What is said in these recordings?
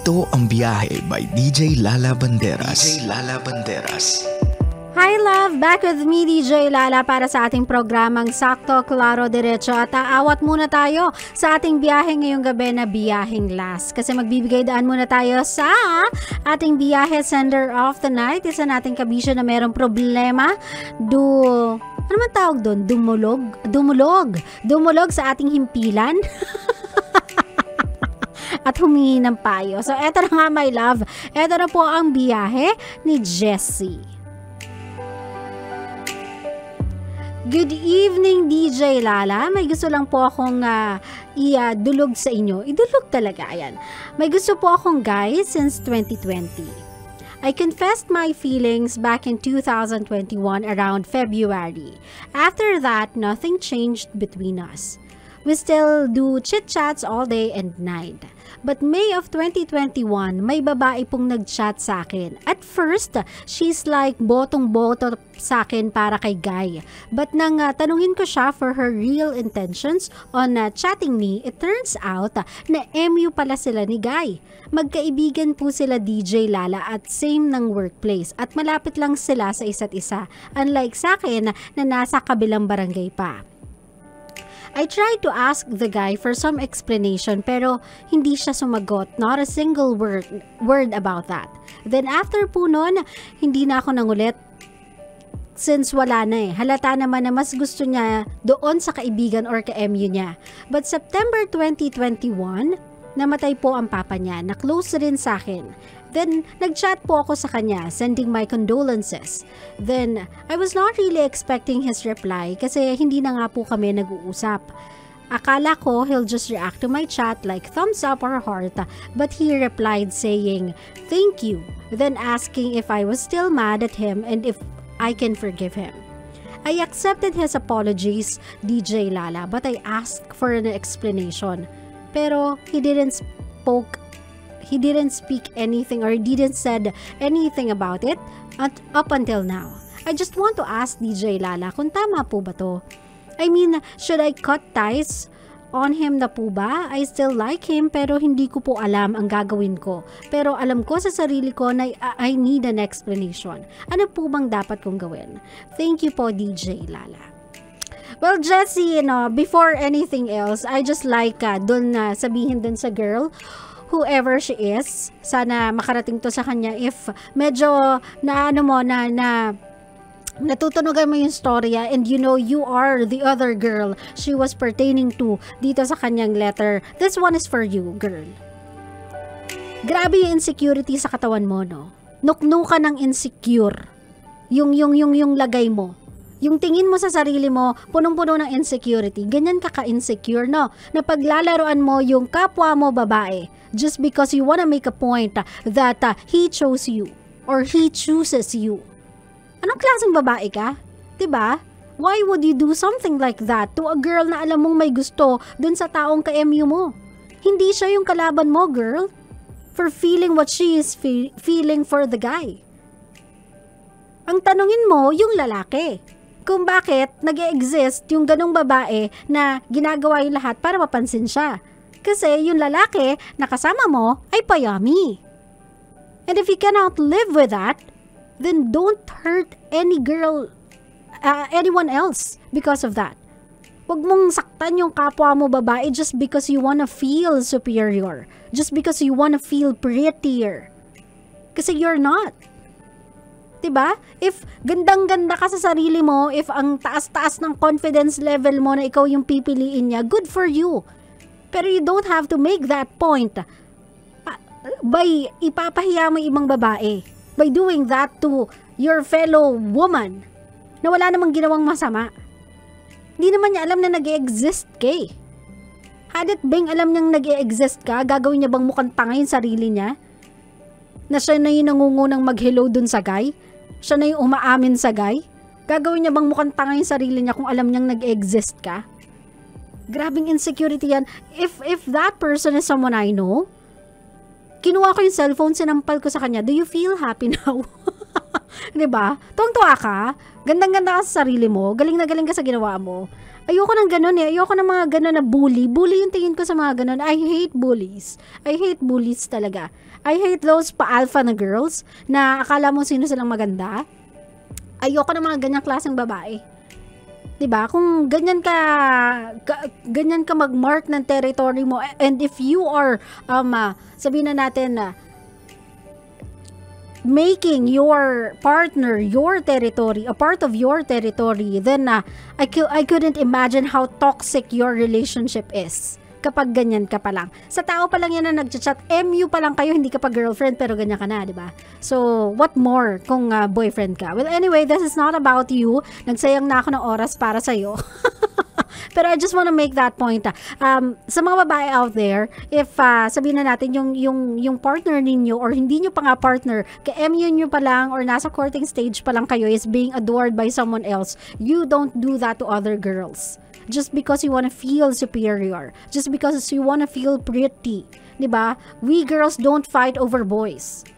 Ito ang Byahe by DJ Lala Banderas. DJ Lala Banderas. Hi love! Back with me, DJ Lala, para sa ating programang Sakto, Klaro, Diretso. At aawat muna tayo sa ating biyahe ngayong gabi na biyaheng last. Kasi magbibigay daan muna tayo sa ating Byahe Sender of the night. Isa nating kabisyo na merong problema. Ano man tawag doon? Dumulog sa ating himpilan. At humingi ng payo. So eto na nga, my love. Eto na po ang biyahe ni Jessie. Good evening, DJ Lala. May gusto lang po akong idulog sa inyo. Idulog talaga, ayan. May gusto po akong guy since 2020. I confessed my feelings back in 2021 around February. After that, nothing changed between us. We still do chit-chats all day and night. But May of 2021, may babae pong nag-chat sa akin. At first, she's like botong-boto sa akin para kay guy. But nang tanungin ko siya for her real intentions on chatting me, it turns out na MU pala sila ni guy. Magkaibigan po sila DJ Lala at same ng workplace at malapit lang sila sa isa't isa. Unlike sa akin na nasa kabilang barangay pa. I tried to ask the guy for some explanation pero hindi siya sumagot. Not a single word about that. Then after po nun, hindi na ako nangulit since wala na eh. Halata naman na mas gusto niya doon sa kaibigan or ka-MU niya. But September 2021, namatay po ang papa niya na close rin sa akin. Then, nag-chat po ako sa kanya, sending my condolences. Then, I was not really expecting his reply kasi hindi na nga po kami nag-uusap. Akala ko he'll just react to my chat like thumbs up or heart, but he replied saying, "Thank you," then asking if I was still mad at him and if I can forgive him. I accepted his apologies, DJ Lala, but I asked for an explanation. Pero he didn't speak anything or didn't said anything about it up until now. I just want to ask DJ Lala kung tama po ba to? I mean, should I cut ties on him na po ba? I still like him pero hindi ko po alam ang gagawin ko. Pero alam ko sa sarili ko na I need an explanation. Ano po bang dapat kong gawin? Thank you po, DJ Lala. Well, Jessie, before anything else, I just like sabihin dun sa girl, whoever she is, sana makarating to sa kanya. If medyo natutunugan mo yung storya and you are the other girl she was pertaining to dito sa kanyang letter, this one is for you, girl. Grabe yung insecurity sa katawan mo, no? Nuknukan ng insecure. Yung lagay mo. Yung tingin mo sa sarili mo, punong-puno ng insecurity. Ganyan ka ka-insecure, no? Na paglalaroan mo yung kapwa mo babae just because you wanna make a point that he chose you or he chooses you. Anong klaseng babae ka? 'Di ba? Why would you do something like that to a girl na alam mong may gusto dun sa taong ka-MU mo? Hindi siya yung kalaban mo, girl, for feeling what she is feeling for the guy. Ang tanungin mo, yung lalaki. Kung bakit nag-e-exist yung ganong babae na ginagawa yung lahat para mapansin siya. Kasi yung lalaki na kasama mo ay payami. And if you cannot live with that, then don't hurt anyone else because of that. Huwag mong saktan yung kapwa mo babae just because you wanna feel superior. Just because you wanna feel prettier. Kasi you're not. Diba? If gandang-ganda ka sa sarili mo, if ang taas-taas ng confidence level mo na ikaw yung pipiliin niya, good for you. Pero you don't have to make that point by ipapahiya mo ibang babae. By doing that to your fellow woman na wala namang ginawang masama. Hindi naman niya alam na nag-e-exist ka eh. Had it bang alam niyang nag-e-exist ka, gagawin niya bang mukhang tanga yung sarili niya? Na siya na yung nangungunang mag-hello dun sa guy? Siya na yung umaamin sa guy? Gagawin niya bang mukhang tanga yung sarili niya kung alam niyang nag-exist ka? Grabing insecurity yan. If that person is someone I know, kinuha ko yung cellphone, sinampal ko sa kanya, do you feel happy now? Diba? Tuwang-tuwa ka, gandang-ganda ka sa sarili mo, galing na galing ka sa ginawa mo. Ayoko ng ganun eh. Ayoko ng mga ganun na bully. Bully yung tingin ko sa mga ganun. I hate bullies. I hate bullies talaga. I hate those pa-alpha na girls na akala mo sino silang maganda. Ayoko ng mga ganyang klaseng babae. 'Di ba? Kung ganyan ka mag-mark ng territory mo, and if you are sabihin na natin na making your partner your territory, a part of your territory, then I couldn't imagine how toxic your relationship is kapag ganyan ka pa lang. Sa tao pa lang yan na nagchat-chat, MU pa lang kayo, hindi ka pa girlfriend, pero ganyan ka na, di ba? So, what more kung boyfriend ka? Well, anyway, this is not about you. Nagsayang na ako ng oras para sa'yo. Pero I just wanna make that point. Sa mga babae out there, if sabihin na natin yung partner ninyo or hindi nyo pa nga partner, ka-MU nyo pa lang or nasa courting stage pa lang kayo is being adored by someone else, you don't do that to other girls. Just because you wanna feel superior. Just because you wanna feel pretty. Diba? We girls don't fight over boys.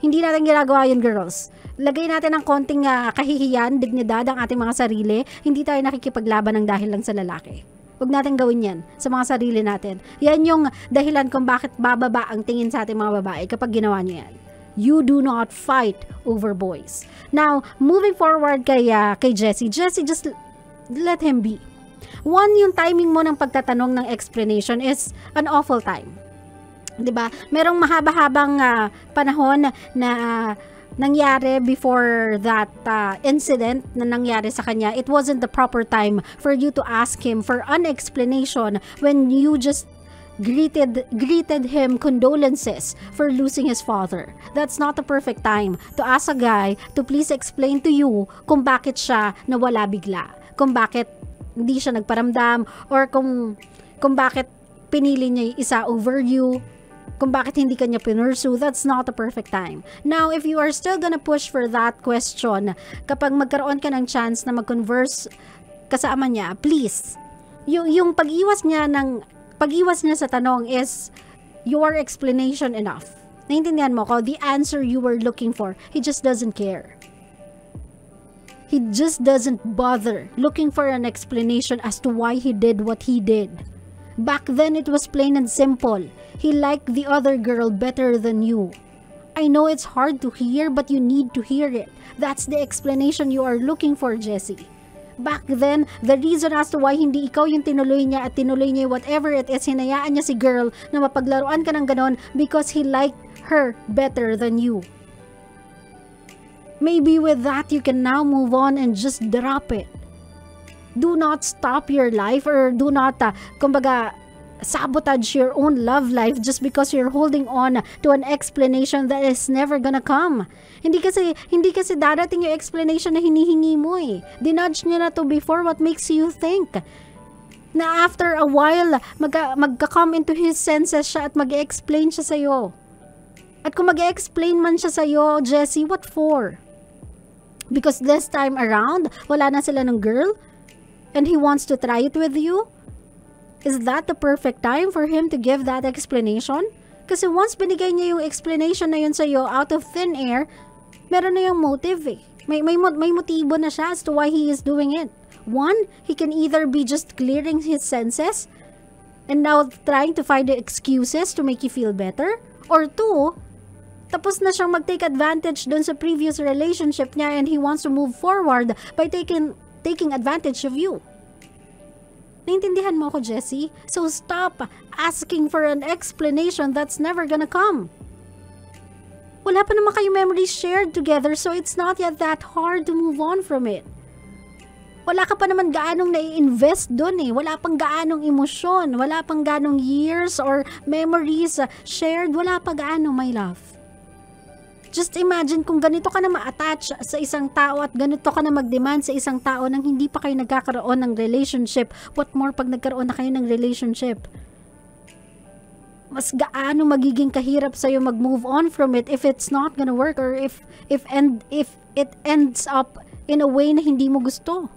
Hindi natin ginagawa yun, girls. Lagay natin ng konting kahihiyan, dignidad ang ating mga sarili. Hindi tayo nakikipaglaban ng dahil lang sa lalaki. Huwag natin gawin yan sa mga sarili natin. Yan yung dahilan kung bakit bababa ang tingin sa ating mga babae kapag ginawa nyo yan. You do not fight over boys. Now, moving forward kay Jessie. Jessie, just let him be. One, yung timing mo ng pagtatanong ng explanation is an awful time. 'Di ba? Merong mahaba-habang panahon na nangyari before that incident na nangyari sa kanya. It wasn't the proper time for you to ask him for an explanation when you just greeted him condolences for losing his father. That's not the perfect time to ask a guy to please explain to you kung bakit siya nawala bigla, kung bakit hindi siya nagparamdam, or kung bakit pinili niya yung isa over you, kung bakit hindi kanya pinursu. That's not the perfect time. Now, if you are still gonna push for that question, kapag magkaroon ka ng chance na mag-converse kasama niya, please, yung pag-iwas niya sa tanong is your explanation enough. Naintindihan mo ko? The answer you were looking for. He just doesn't care. He just doesn't bother looking for an explanation as to why he did what he did. Back then, it was plain and simple. He liked the other girl better than you. I know it's hard to hear, but you need to hear it. That's the explanation you are looking for, Jessie. Back then, the reason as to why hindi ikaw yung tinuloy niya at tinuloy niya whatever it is, hinayaan niya si girl na mapaglaruan ka ng ganon because he liked her better than you. Maybe with that, you can now move on and just drop it. Do not stop your life or do not, sabotage your own love life just because you're holding on to an explanation that is never gonna come. Hindi kasi darating yung explanation na hinihingi mo eh. Dinudge niya na to before. What makes you think na after a while, magka-come into his senses siya at mag-explain siya sa'yo? At kung mag-explain man siya sa'yo, Jessie, what for? Because this time around, wala na sila ng girl? And he wants to try it with you? Is that the perfect time for him to give that explanation? Kasi once binigay niya yung explanation na yun sa'yo out of thin air, meron na yung motive eh. May motibo na siya as to why he is doing it. One, he can either be just clearing his senses and now trying to find the excuses to make you feel better. Or two, tapos na siyang mag-take advantage dun sa previous relationship niya and he wants to move forward by taking advantage of you. Naintindihan mo ako, Jessie? So stop asking for an explanation that's never gonna come. Wala pa naman kayo memories shared together, so it's not yet that hard to move on from it. Wala ka pa naman gaanong nai-invest dun eh. Wala pang gaanong emosyon. Wala pang gaanong years or memories shared. Wala pa gaano, my love. Just imagine kung ganito ka na ma-attach sa isang tao at ganito ka na mag-demand sa isang tao nang hindi pa kayo nagkakaroon ng relationship. What more pag nagkaroon na kayo ng relationship? Mas gaano magiging kahirap sa'yo mag-move on from it if it's not gonna work or if it ends up in a way na hindi mo gusto.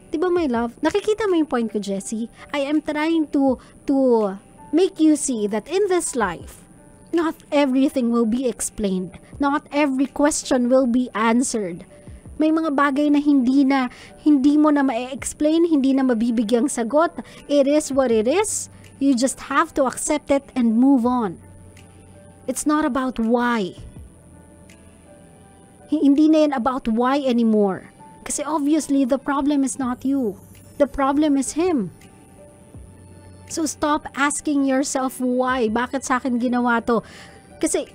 Diba, my love? Nakikita mo yung point ko, Jessie? I am trying to make you see that in this life, Not everything will be explained. Not every question will be answered. May mga bagay na hindi mo na ma-explain, hindi na mabibigyang sagot. It is what it is. You just have to accept it and move on. It's not about why. Hindi na yan about why anymore. Kasi obviously, the problem is not you. The problem is him. So stop asking yourself why. Bakit sa akin ginawa to? Kasi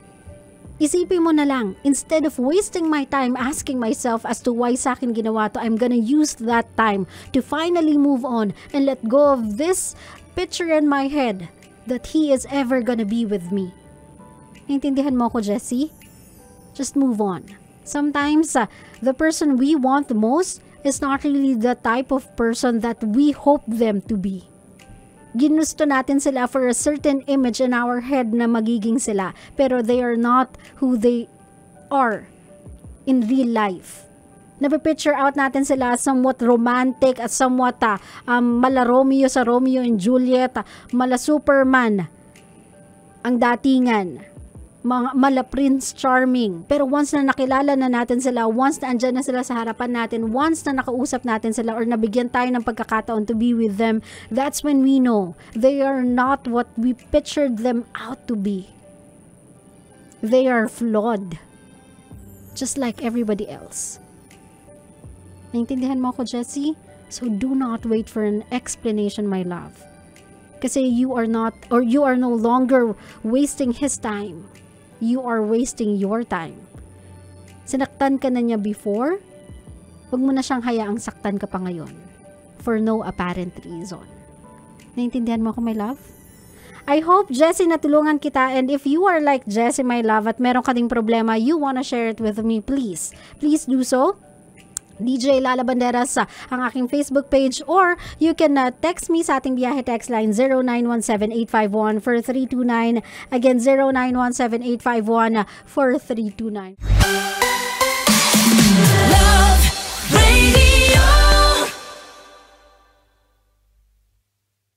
isipin mo na lang, instead of wasting my time asking myself as to why sa akin ginawa to, I'm gonna use that time to finally move on and let go of this picture in my head that he is ever gonna be with me. Naintindihan mo ako, Jessie? Just move on. Sometimes, the person we want the most is not really the type of person that we hope them to be. Ginusto natin sila for a certain image in our head na magiging sila, pero they are not who they are in real life. Napipicture out natin sila somewhat romantic at somewhat mala Romeo sa Romeo and Juliet, mala Superman ang datingan, mala Prince Charming. Pero once na nakilala na natin sila, once na andyan na sila sa harapan natin, once na nakausap natin sila or nabigyan tayo ng pagkakataon to be with them, that's when we know they are not what we pictured them out to be. They are flawed. Just like everybody else. Naintindihan mo ako, Jessie? So do not wait for an explanation, my love. Kasi you are no longer wasting his time. You are wasting your time. Sinaktan ka na niya before, huwag mo na siyang hayaang saktan ka pa ngayon. For no apparent reason. Naintindihan mo ako, my love? I hope, Jessie, natulungan kita. And if you are like Jessie, my love, at meron ka ding problema, you wanna share it with me, please. Please do so. DJ Lala Banderas ang aking Facebook page, or you can text me sa ating Byahe Textline 0917-851-4329. Again, 0917-851-4329.